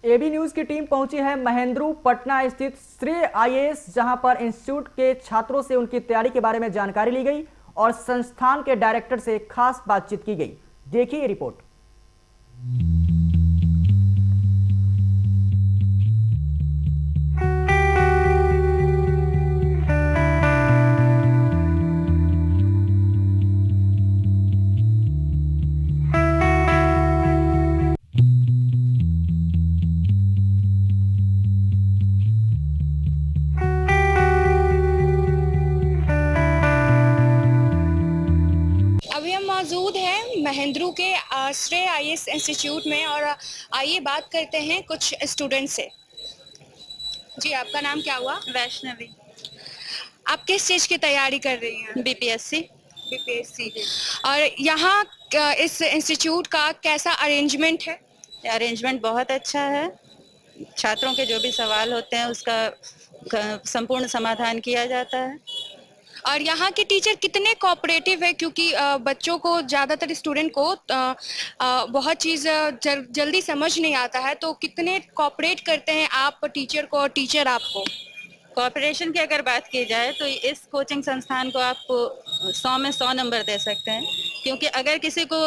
AB news की team पहुंची है महेंद्रू पटना स्थित श्रेय आईएएस, जहां पर इंस्टीट्यूट के छात्रों से उनकी तैयारी के बारे में जानकारी ली गई और संस्थान के डायरेक्टर से खास बातचीत की गई। देखिए रिपोर्ट। अभी हम मौजूद हैं महेंद्रू के श्रेय आईएएस इंस्टीट्यूट में और आइए बात करते हैं कुछ स्टूडेंट से। जी, आपका नाम क्या हुआ? वैष्णवी। आप किस चीज़ की तैयारी कर रही हैं? बीपीएससी। बीपीएससी। और यहाँ इस इंस्टीट्यूट का कैसा अरेंजमेंट है? अरेंजमेंट बहुत अच्छा है। छात्रों के जो भी सवाल होते हैं उसका संपूर्ण समाधान किया जाता है। और यहाँ के टीचर कितने कोऑपरेटिव है, क्योंकि बच्चों को, ज़्यादातर स्टूडेंट को बहुत चीज़ जल्दी समझ नहीं आता है, तो कितने कोऑपरेट करते हैं आप टीचर को और टीचर आपको? कोऑपरेशन की अगर बात की जाए तो इस कोचिंग संस्थान को आप 100 में 100 नंबर दे सकते हैं, क्योंकि अगर किसी को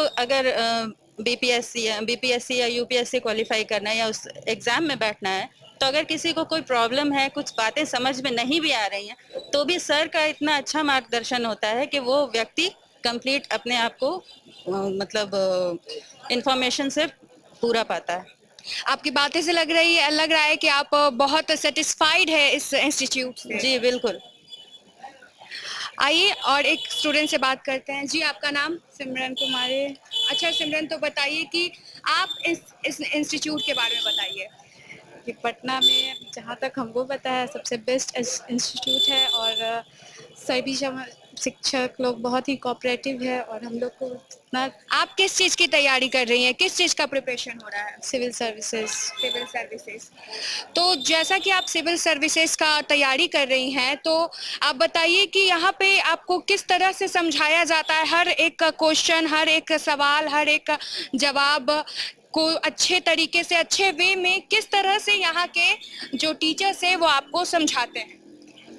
बीपीएससी या यूपीएससी क्वालिफाई करना है या उस एग्जाम में बैठना है, तो अगर किसी को कोई प्रॉब्लम है, कुछ बातें समझ में नहीं भी आ रही हैं, तो भी सर का इतना अच्छा मार्गदर्शन होता है कि वो व्यक्ति कंप्लीट अपने आप को इंफॉर्मेशन से पूरा पाता है। आपकी बातें से लग रहा है कि आप बहुत सेटिस्फाइड है इस इंस्टीट्यूट से। जी बिल्कुल। आइए और एक स्टूडेंट से बात करते हैं। जी, आपका नाम? सिमरन कुमारी। अच्छा सिमरन, तो बताइए कि आप इस इंस्टीट्यूट के बारे में बताइए। कि पटना में जहाँ तक हमको पता है सबसे बेस्ट इंस्टीट्यूट है और सभी शिक्षक लोग बहुत ही कोऑपरेटिव है और हम लोग को इतना। आप किस चीज़ की तैयारी कर रही हैं? किस चीज़ का प्रिपरेशन हो रहा है? Civil services. Civil services. तो जैसा कि आप सिविल सर्विसेज का तैयारी कर रही हैं, तो आप बताइए कि यहाँ पे आपको किस तरह से समझाया जाता है? हर एक क्वेश्चन, हर एक सवाल, हर एक जवाब को अच्छे तरीके से, अच्छे वे में किस तरह से यहाँ के जो टीचर्स हैं वो आपको समझाते हैं?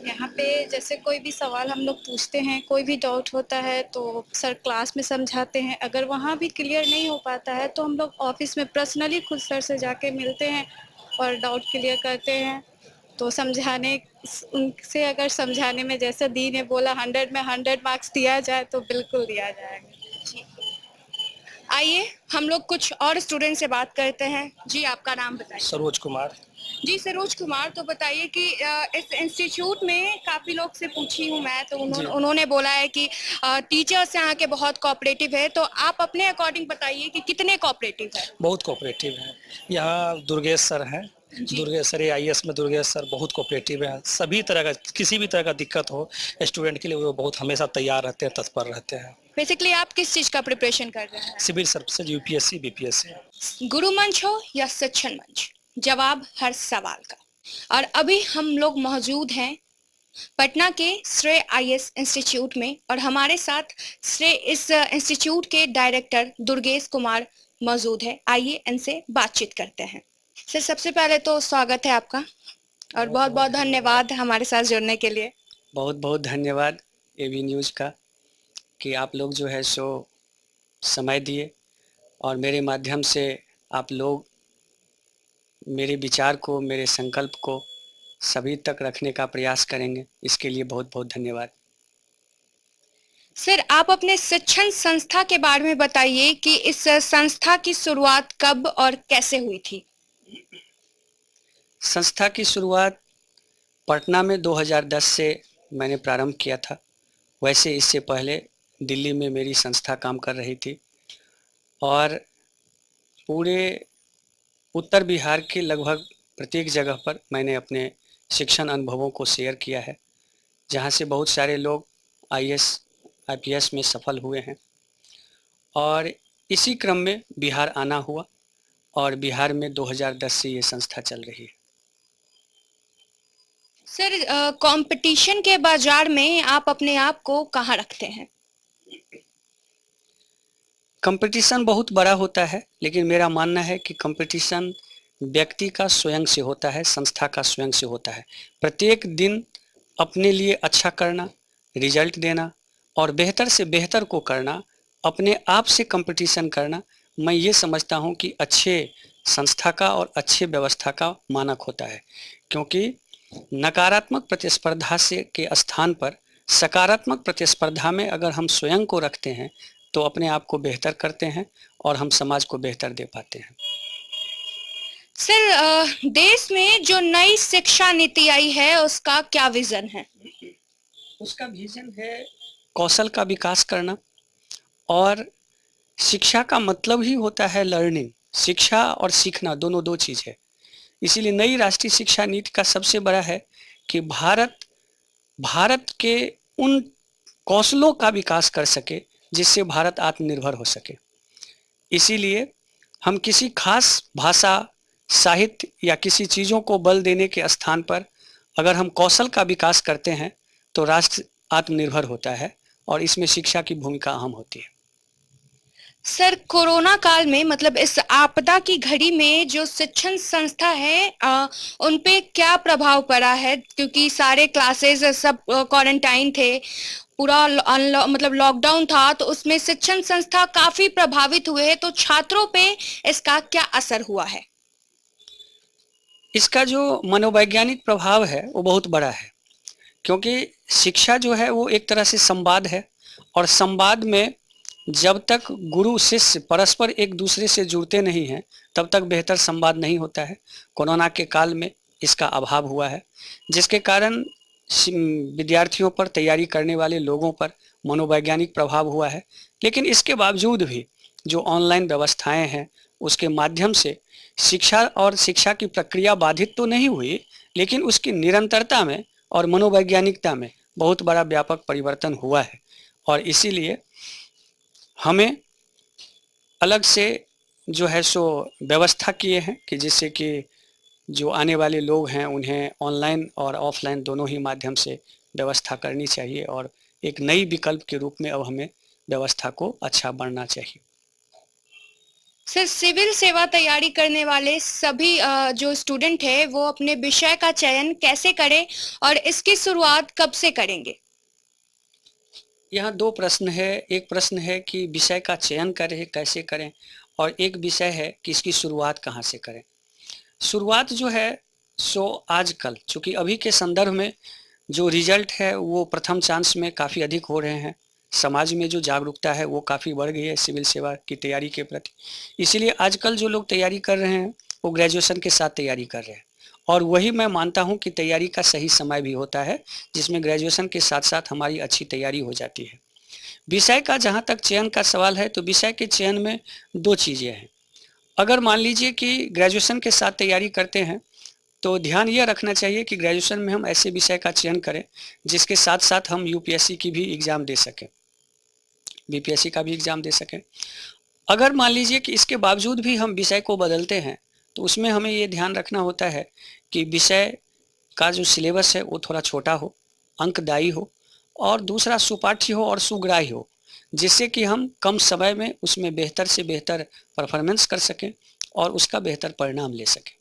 यहाँ पे जैसे कोई भी सवाल हम लोग पूछते हैं, कोई भी डाउट होता है तो सर क्लास में समझाते हैं। अगर वहाँ भी क्लियर नहीं हो पाता है तो हम लोग ऑफिस में पर्सनली खुद सर से जाके मिलते हैं और डाउट क्लियर करते हैं। तो उनसे अगर समझाने में, जैसे दी ने बोला 100 में 100 मार्क्स दिया जाए तो बिल्कुल दिया जाएगा। आइए हम लोग कुछ और स्टूडेंट से बात करते हैं। जी, आपका नाम बताइए। सरोज कुमार। जी सरोज कुमार, तो बताइए कि इस इंस्टीट्यूट में काफ़ी लोग से पूछी हूँ मैं, तो उन्होंने बोला है कि टीचर्स यहाँ के बहुत कोऑपरेटिव है, तो आप अपने अकॉर्डिंग बताइए कि कितने कोऑपरेटिव है? बहुत कोऑपरेटिव है। यहाँ दुर्गेश सर हैं, दुर्गेश सर आईएएस में दुर्गेश सर बहुत कोऑपरेटिव है। सभी तरह का, किसी भी तरह का दिक्कत हो स्टूडेंट के लिए वो बहुत हमेशा तैयार रहते हैं, तत्पर रहते हैं। बेसिकली आप किस चीज़ का प्रिपरेशन कर रहे हैं? Civil services, UPSC, BPSC. गुरु मंच हो या सच्चन मंच, जवाब हर सवाल का। और अभी हम लोग मौजूद हैं पटना के श्रेय आईएएस इंस्टीट्यूट में और हमारे साथ इस इंस्टीट्यूट के डायरेक्टर दुर्गेश कुमार मौजूद है। आइए इनसे बातचीत करते हैं। सर, सबसे पहले तो स्वागत है आपका और बहुत बहुत धन्यवाद हमारे साथ जुड़ने के लिए। बहुत बहुत धन्यवाद एबी न्यूज़ का कि आप लोग जो है सो समय दिए और मेरे माध्यम से आप लोग मेरे विचार को, मेरे संकल्प को सभी तक रखने का प्रयास करेंगे। इसके लिए बहुत बहुत धन्यवाद। सर, आप अपने शिक्षण संस्था के बारे में बताइए कि इस संस्था की शुरुआत कब और कैसे हुई थी? संस्था की शुरुआत पटना में 2010 से मैंने प्रारंभ किया था। वैसे इससे पहले दिल्ली में मेरी संस्था काम कर रही थी और पूरे उत्तर बिहार के लगभग प्रत्येक जगह पर मैंने अपने शिक्षण अनुभवों को शेयर किया है, जहां से बहुत सारे लोग आईएएस, आईपीएस में सफल हुए हैं। और इसी क्रम में बिहार आना हुआ और बिहार में 2010 से ये संस्था चल रही है। सर, कंपटीशन के बाजार में आप अपने आप को कहाँ रखते हैं? कंपटीशन बहुत बड़ा होता है, लेकिन मेरा मानना है कि कंपटीशन व्यक्ति का स्वयं से होता है, संस्था का स्वयं से होता है। प्रत्येक दिन अपने लिए अच्छा करना, रिजल्ट देना और बेहतर से बेहतर को करना, अपने आप से कंपटीशन करना, मैं ये समझता हूँ कि अच्छे संस्था का और अच्छे व्यवस्था का मानक होता है। क्योंकि नकारात्मक प्रतिस्पर्धा से के स्थान पर सकारात्मक प्रतिस्पर्धा में अगर हम स्वयं को रखते हैं तो अपने आप को बेहतर करते हैं और हम समाज को बेहतर दे पाते हैं। सर, देश में जो नई शिक्षा नीति आई है उसका क्या विजन है? उसका विजन है कौशल का विकास करना, और शिक्षा का मतलब ही होता है लर्निंग। शिक्षा और सीखना दोनों दो चीज़ है। इसीलिए नई राष्ट्रीय शिक्षा नीति का सबसे बड़ा है कि भारत के उन कौशलों का विकास कर सके जिससे भारत आत्मनिर्भर हो सके। इसीलिए हम किसी खास भाषा, साहित्य या किसी चीज़ों को बल देने के स्थान पर अगर हम कौशल का विकास करते हैं तो राष्ट्र आत्मनिर्भर होता है, और इसमें शिक्षा की भूमिका अहम होती है। सर, कोरोना काल में मतलब इस आपदा की घड़ी में जो शिक्षण संस्था है उन पे क्या प्रभाव पड़ा है? क्योंकि सारे क्लासेस सब क्वारंटाइन थे, पूरा मतलब लॉकडाउन था, तो उसमें शिक्षण संस्था काफी प्रभावित हुए हैं। तो छात्रों पे इसका क्या असर हुआ है? इसका जो मनोवैज्ञानिक प्रभाव है वो बहुत बड़ा है, क्योंकि शिक्षा जो है वो एक तरह से संवाद है, और संवाद में जब तक गुरु शिष्य परस्पर एक दूसरे से जुड़ते नहीं हैं तब तक बेहतर संवाद नहीं होता है। कोरोना के काल में इसका अभाव हुआ है, जिसके कारण विद्यार्थियों पर, तैयारी करने वाले लोगों पर मनोवैज्ञानिक प्रभाव हुआ है। लेकिन इसके बावजूद भी जो ऑनलाइन व्यवस्थाएं हैं उसके माध्यम से शिक्षा और शिक्षा की प्रक्रिया बाधित तो नहीं हुई, लेकिन उसकी निरंतरता में और मनोवैज्ञानिकता में बहुत बड़ा व्यापक परिवर्तन हुआ है। और इसीलिए हमें अलग से जो है सो व्यवस्था किए हैं कि जिससे कि जो आने वाले लोग हैं उन्हें ऑनलाइन और ऑफलाइन दोनों ही माध्यम से व्यवस्था करनी चाहिए, और एक नई विकल्प के रूप में अब हमें व्यवस्था को अच्छा बढ़ना चाहिए। सर, सिविल सेवा तैयारी करने वाले सभी जो स्टूडेंट है वो अपने विषय का चयन कैसे करें और इसकी शुरुआत कब से करेंगे? यहाँ दो प्रश्न है। एक प्रश्न है कि विषय का चयन करें, कैसे करें, और एक विषय है कि इसकी शुरुआत कहाँ से करें। शुरुआत जो है सो आजकल चूँकि अभी के संदर्भ में जो रिजल्ट है वो प्रथम चांस में काफ़ी अधिक हो रहे हैं, समाज में जो जागरूकता है वो काफ़ी बढ़ गई है सिविल सेवा की तैयारी के प्रति। इसीलिए आजकल जो लोग तैयारी कर रहे हैं वो ग्रेजुएशन के साथ तैयारी कर रहे हैं, और वही मैं मानता हूँ कि तैयारी का सही समय भी होता है जिसमें ग्रेजुएशन के साथ साथ हमारी अच्छी तैयारी हो जाती है। विषय का जहाँ तक चयन का सवाल है तो विषय के चयन में दो चीज़ें हैं। अगर मान लीजिए कि ग्रेजुएशन के साथ तैयारी करते हैं तो ध्यान यह रखना चाहिए कि ग्रेजुएशन में हम ऐसे विषय का चयन करें जिसके साथ साथ हम यूपीएससी की भी एग्ज़ाम दे सकें, बीपीएससी का भी एग्ज़ाम दे सकें। अगर मान लीजिए कि इसके बावजूद भी हम विषय को बदलते हैं तो उसमें हमें ये ध्यान रखना होता है कि विषय का जो सिलेबस है वो थोड़ा छोटा हो, अंकदायी हो, और दूसरा सुपाठ्य हो और सुग्राही हो, जिससे कि हम कम समय में उसमें बेहतर से बेहतर परफॉर्मेंस कर सकें और उसका बेहतर परिणाम ले सकें।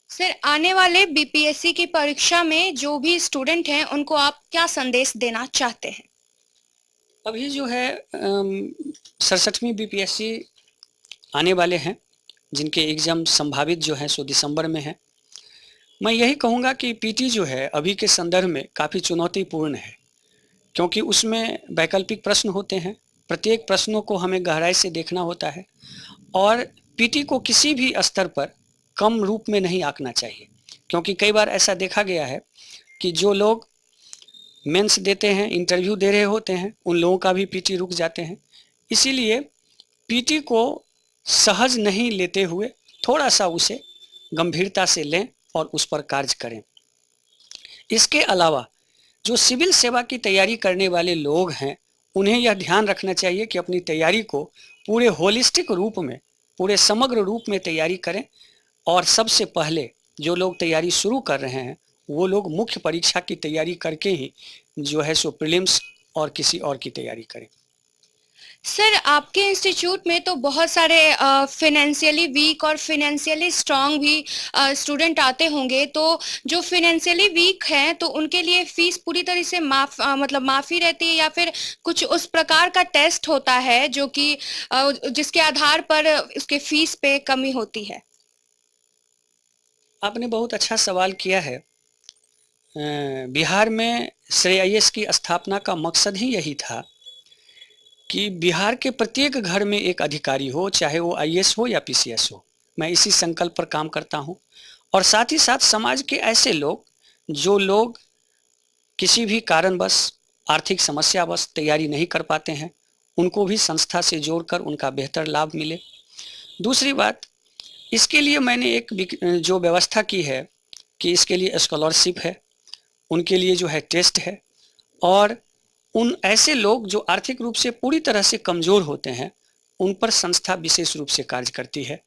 सर, आने वाले बीपीएससी की परीक्षा में जो भी स्टूडेंट हैं उनको आप क्या संदेश देना चाहते हैं? अभी जो है 67वीं बीपीएससी आने वाले हैं जिनके एग्ज़ाम संभावित जो है सो दिसंबर में है। मैं यही कहूँगा कि पीटी जो है अभी के संदर्भ में काफ़ी चुनौतीपूर्ण है, क्योंकि उसमें वैकल्पिक प्रश्न होते हैं। प्रत्येक प्रश्नों को हमें गहराई से देखना होता है, और पीटी को किसी भी स्तर पर कम रूप में नहीं आंकना चाहिए, क्योंकि कई बार ऐसा देखा गया है कि जो लोग मेंस देते हैं, इंटरव्यू दे रहे होते हैं, उन लोगों का भी पीटी रुक जाते हैं। इसीलिए पीटी को सहज नहीं लेते हुए थोड़ा सा उसे गंभीरता से लें और उस पर कार्य करें। इसके अलावा जो सिविल सेवा की तैयारी करने वाले लोग हैं उन्हें यह ध्यान रखना चाहिए कि अपनी तैयारी को पूरे होलिस्टिक रूप में, पूरे समग्र रूप में तैयारी करें, और सबसे पहले जो लोग तैयारी शुरू कर रहे हैं वो लोग मुख्य परीक्षा की तैयारी करके ही जो है सो प्रीलिम्स और किसी और की तैयारी करें। सर आपके इंस्टीट्यूट में तो बहुत सारे फिनेंशियली वीक और फिनेंशियली स्ट्रांग भी स्टूडेंट आते होंगे, तो जो फिनेंशियली वीक हैं तो उनके लिए फीस पूरी तरह से मतलब माफ़ी रहती है, या फिर कुछ उस प्रकार का टेस्ट होता है जो कि जिसके आधार पर उसके फीस पे कमी होती है? आपने बहुत अच्छा सवाल किया है। बिहार में श्रेय आईएएस की स्थापना का मकसद ही यही था कि बिहार के प्रत्येक घर में एक अधिकारी हो, चाहे वो आईएएस हो या पीसीएस हो। मैं इसी संकल्प पर काम करता हूँ। और साथ ही साथ समाज के ऐसे लोग जो लोग किसी भी कारणवश आर्थिक समस्यावश तैयारी नहीं कर पाते हैं, उनको भी संस्था से जोड़कर उनका बेहतर लाभ मिले। दूसरी बात, इसके लिए मैंने एक जो व्यवस्था की है कि इसके लिए स्कॉलरशिप है, उनके लिए जो है टेस्ट है, और उन ऐसे लोग जो आर्थिक रूप से पूरी तरह से कमज़ोर होते हैं उन पर संस्था विशेष रूप से कार्य करती है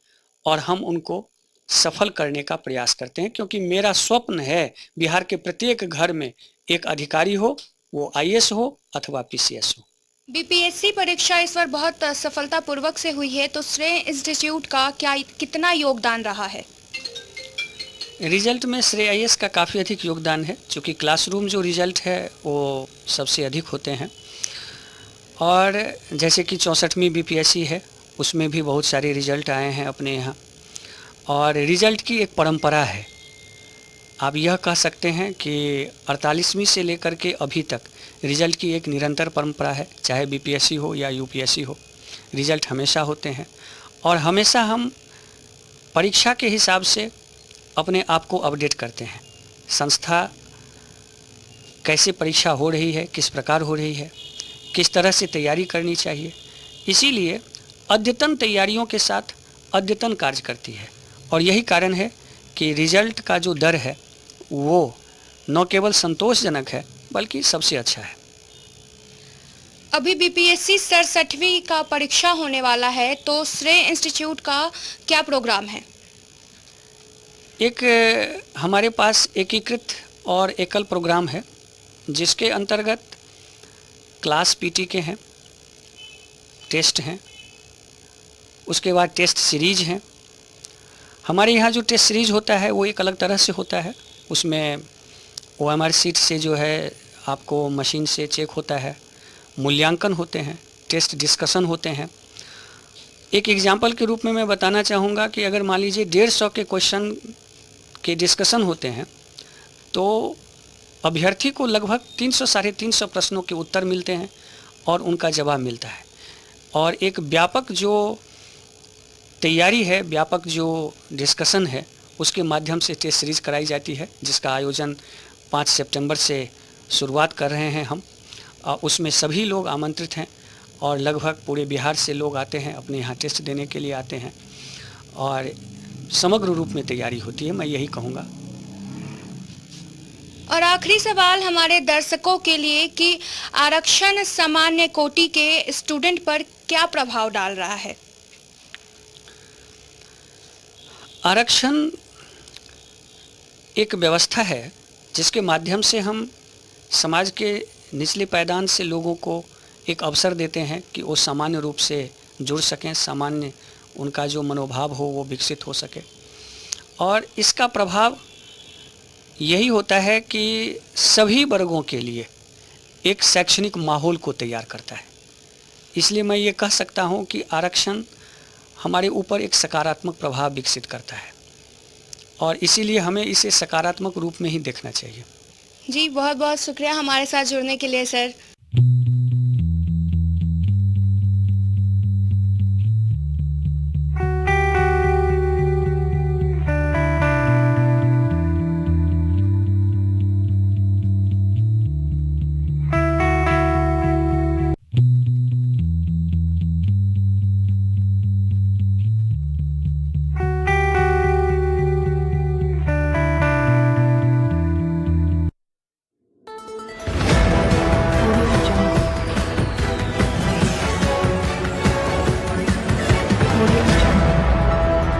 और हम उनको सफल करने का प्रयास करते हैं, क्योंकि मेरा स्वप्न है बिहार के प्रत्येक घर में एक अधिकारी हो, वो आईएएस हो अथवा पीसीएस हो। बीपीएससी परीक्षा इस बार बहुत सफलतापूर्वक से हुई है, तो श्रेय इंस्टीट्यूट का कितना योगदान रहा है? रिजल्ट में श्रेय आईएएस का काफ़ी अधिक योगदान है, क्योंकि क्लासरूम जो रिजल्ट है वो सबसे अधिक होते हैं। और जैसे कि 64वीं बीपीएससी है, उसमें भी बहुत सारे रिजल्ट आए हैं अपने यहाँ। और रिजल्ट की एक परंपरा है, आप यह कह सकते हैं कि 48वीं से लेकर के अभी तक रिजल्ट की एक निरंतर परंपरा है। चाहे बीपीएससी हो या यूपीएससी हो, रिजल्ट हमेशा होते हैं और हमेशा हम परीक्षा के हिसाब से अपने आप को अपडेट करते हैं। संस्था कैसे परीक्षा हो रही है, किस प्रकार हो रही है, किस तरह से तैयारी करनी चाहिए, इसीलिए अद्यतन तैयारियों के साथ अद्यतन कार्य करती है। और यही कारण है कि रिजल्ट का जो दर है वो न केवल संतोषजनक है बल्कि सबसे अच्छा है। अभी बीपीएससी 67वीं का परीक्षा होने वाला है, तो श्रेय इंस्टीट्यूट का क्या प्रोग्राम है? एक हमारे पास एकीकृत और एकल प्रोग्राम है, जिसके अंतर्गत क्लास पीटी के हैं, टेस्ट हैं, उसके बाद टेस्ट सीरीज हैं। हमारे यहाँ जो टेस्ट सीरीज होता है वो एक अलग तरह से होता है। उसमें ओएमआर सीट से जो है आपको मशीन से चेक होता है, मूल्यांकन होते हैं, टेस्ट डिस्कशन होते हैं। एक एग्जाम्पल के रूप में मैं बताना चाहूँगा कि अगर मान लीजिए 150 के क्वेश्चन के डिस्कशन होते हैं तो अभ्यर्थी को लगभग 300 साढ़े 300 प्रश्नों के उत्तर मिलते हैं और उनका जवाब मिलता है। और एक व्यापक जो तैयारी है, व्यापक जो डिस्कशन है, उसके माध्यम से टेस्ट सीरीज कराई जाती है, जिसका आयोजन 5 सितंबर से शुरुआत कर रहे हैं हम। उसमें सभी लोग आमंत्रित हैं और लगभग पूरे बिहार से लोग आते हैं, अपने यहाँ टेस्ट देने के लिए आते हैं और समग्र रूप में तैयारी होती है, मैं यही कहूँगा। और आखिरी सवाल हमारे दर्शकों के लिए कि आरक्षण सामान्य कोटि के स्टूडेंट पर क्या प्रभाव डाल रहा है? आरक्षण एक व्यवस्था है जिसके माध्यम से हम समाज के निचले पायदान से लोगों को एक अवसर देते हैं कि वो सामान्य रूप से जुड़ सकें, सामान्य उनका जो मनोभाव हो वो विकसित हो सके। और इसका प्रभाव यही होता है कि सभी वर्गों के लिए एक शैक्षणिक माहौल को तैयार करता है। इसलिए मैं ये कह सकता हूँ कि आरक्षण हमारे ऊपर एक सकारात्मक प्रभाव विकसित करता है और इसीलिए हमें इसे सकारात्मक रूप में ही देखना चाहिए। जी बहुत बहुत शुक्रिया हमारे साथ जुड़ने के लिए सर।